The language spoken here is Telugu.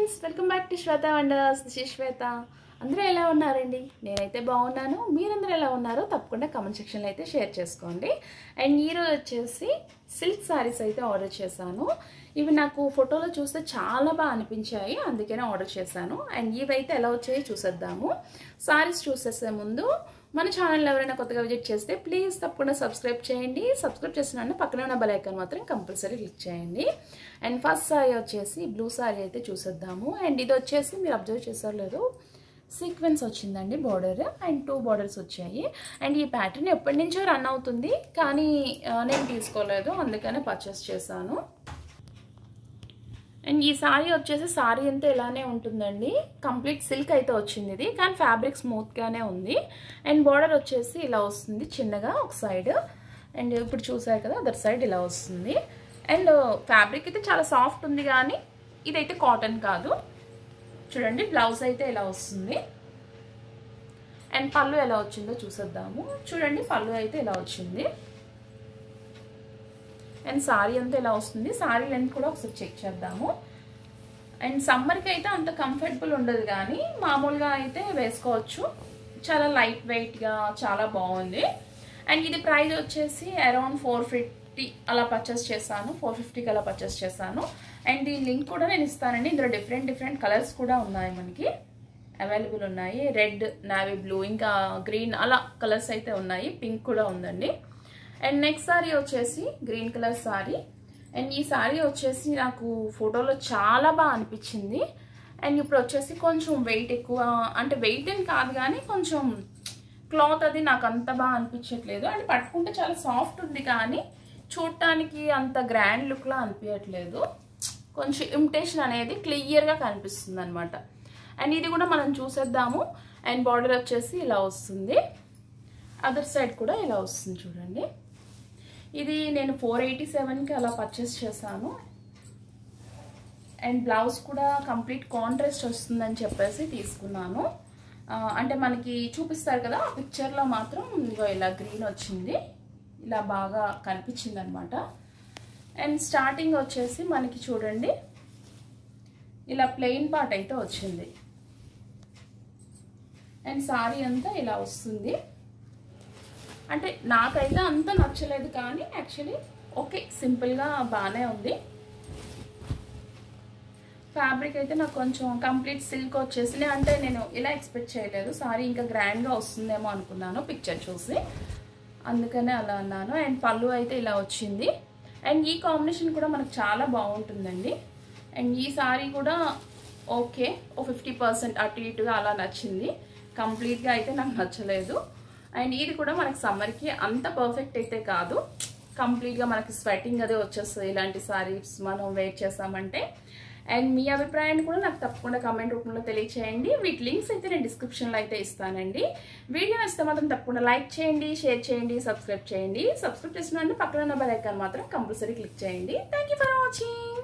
Friends welcome back to Shweta wonders. This is Shweta. అందరూ ఎలా ఉన్నారండి? నేనైతే బాగున్నాను. మీరందరూ ఎలా ఉన్నారో తప్పకుండా కామెంట్ సెక్షన్లో అయితే షేర్ చేసుకోండి. అండ్ ఈరోజు వచ్చేసి సిల్క్ సారీస్ అయితే ఆర్డర్ చేశాను. ఇవి నాకు ఫోటోలో చూస్తే చాలా బాగా అనిపించాయి, అందుకనే ఆర్డర్ చేశాను. అండ్ ఇవైతే ఎలా వచ్చాయో చూసేద్దాము. సారీస్ చూసేసే ముందు మన ఛానల్ ఎవరైనా కొత్తగా విజిట్ చేస్తే ప్లీజ్ తప్పకుండా సబ్స్క్రైబ్ చేయండి. సబ్స్క్రైబ్ చేసిన పక్కన ఉన్న బెల్ ఐకాన్ మాత్రం కంపల్సరీ క్లిక్ చేయండి. అండ్ ఫస్ట్ సారీ వచ్చేసి బ్లూ సారీ అయితే చూసేద్దాము. అండ్ ఇది వచ్చేసి మీరు అబ్జర్వ్ చేశారో లేదో సీక్వెన్స్ వచ్చిందండి బార్డర్, అండ్ 2 బార్డర్స్ వచ్చాయి. అండ్ ఈ ప్యాటర్న్ ఎప్పటి నుంచో రన్ అవుతుంది, కానీ నేను తీసుకోలేదు, అందుకనే పర్చేస్ చేశాను. అండ్ ఈ సారీ వచ్చేసి సారీ అంతా ఇలానే ఉంటుందండి. కంప్లీట్ సిల్క్ అయితే వచ్చింది ఇది, కానీ ఫ్యాబ్రిక్ స్మూత్గానే ఉంది. అండ్ బార్డర్ వచ్చేసి ఇలా వస్తుంది చిన్నగా ఒక సైడ్. అండ్ ఇప్పుడు చూసారు కదా అదర్ సైడ్ ఇలా వస్తుంది. అండ్ ఫ్యాబ్రిక్ అయితే చాలా సాఫ్ట్ ఉంది, కానీ ఇదైతే కాటన్ కాదు. చూడండి బ్లౌజ్ అయితే ఇలా వస్తుంది. అండ్ పళ్ళు ఎలా వచ్చిందో చూసేద్దాము. చూడండి పళ్ళు అయితే ఇలా వచ్చింది. అండ్ సారీ అంతా ఇలా వస్తుంది. సారీ లెంత్ కూడా ఒకసారి చెక్ చేద్దాము. అండ్ సమ్మర్కి అయితే అంత కంఫర్టబుల్ ఉండదు, కానీ మామూలుగా అయితే వేసుకోవచ్చు. చాలా లైట్ వెయిట్గా చాలా బాగుంది. అండ్ ఇది ప్రైస్ వచ్చేసి అరౌండ్ 450 అలా పర్చేస్ చేశాను. 450కి అలా పర్చేస్ చేశాను. అండ్ దీని లింక్ కూడా నేను ఇస్తానండి. ఇందులో డిఫరెంట్ కలర్స్ కూడా ఉన్నాయి, మనకి అవైలబుల్ ఉన్నాయి. రెడ్, నావీ బ్లూ, ఇంకా గ్రీన్ అలా కలర్స్ అయితే ఉన్నాయి. పింక్ కూడా ఉందండి. అండ్ నెక్స్ట్ సారీ వచ్చేసి గ్రీన్ కలర్ సారీ. అండ్ ఈ సారీ వచ్చేసి నాకు ఫోటోలో చాలా బాగా అనిపించింది. అండ్ ఇప్పుడు వచ్చేసి కొంచెం వెయిట్ ఎక్కువ, అంటే వెయిట్ ఏం కాదు, కానీ కొంచెం క్లాత్ అది నాకు అంత బాగా అనిపించట్లేదు. అండ్ పట్టుకుంటే చాలా సాఫ్ట్ ఉంది, కానీ చూడటానికి అంత గ్రాండ్ లుక్లా అనిపించట్లేదు. కొంచెం ఇమిటేషన్ అనేది క్లియర్గా కనిపిస్తుంది అనమాట. అండ్ ఇది కూడా మనం చూసేద్దాము. అండ్ బార్డర్ వచ్చేసి ఇలా వస్తుంది, అదర్ సైడ్ కూడా ఇలా వస్తుంది చూడండి. ఇది నేను 487కి అలా పర్చేస్ చేశాను. అండ్ బ్లౌజ్ కూడా కంప్లీట్ కాంట్రాస్ట్ వస్తుందని చెప్పేసి తీసుకున్నాను. అంటే మనకి చూపిస్తారు కదా ఆ పిక్చర్లో మాత్రం ఇలా గ్రీన్ వచ్చింది, ఇలా బాగా కనిపించింది అనమాట. అండ్ స్టార్టింగ్ వచ్చేసి మనకి చూడండి ఇలా ప్లెయిన్ పార్ట్ అయితే వచ్చింది. అండ్ సారీ అంతా ఇలా వస్తుంది. అంటే నాకైతే అంత నచ్చలేదు, కానీ యాక్చువల్లీ ఓకే, సింపుల్గా బాగానే ఉంది. ఫ్యాబ్రిక్ అయితే నాకు కొంచెం కంప్లీట్ సిల్క్ వచ్చేసి, అంటే నేను ఇలా ఎక్స్పెక్ట్ చేయలేదు. సారీ ఇంకా గ్రాండ్గా వస్తుందేమో అనుకున్నాను పిక్చర్ చూసి, అందుకనే అలా అన్నాను. అండ్ పళ్ళు అయితే ఇలా వచ్చింది. అండ్ ఈ కాంబినేషన్ కూడా మనకు చాలా బాగుంటుందండి. అండ్ ఈ సారీ కూడా ఓకే, ఓ 50% అటు ఇటుగా అలా నచ్చింది. కంప్లీట్గా అయితే నాకు నచ్చలేదు. అండ్ ఇది కూడా మనకి సమ్మర్కి అంత పర్ఫెక్ట్ అయితే కాదు. కంప్లీట్గా మనకి స్వెటింగ్ అదే వచ్చేస్తుంది ఇలాంటి సారీస్ మనం వేర్ చేస్తామంటే. అండ్ మీ అభిప్రాయాన్ని కూడా నాకు తప్పకుండా కామెంట్ రూపంలో తెలియచేయండి. వీటి లింక్స్ అయితే నేను డిస్క్రిప్షన్లో అయితే ఇస్తానండి. వీడియో నచ్చితే మాత్రం తప్పకుండా లైక్ చేయండి, షేర్ చేయండి, సబ్స్క్రైబ్ చేయండి. సబ్స్క్రైబ్ చేసిన పక్కన ఉన్న బెల్ ఐకాన్ మాత్రం కంపల్సరీ క్లిక్ చేయండి. Thank you for watching.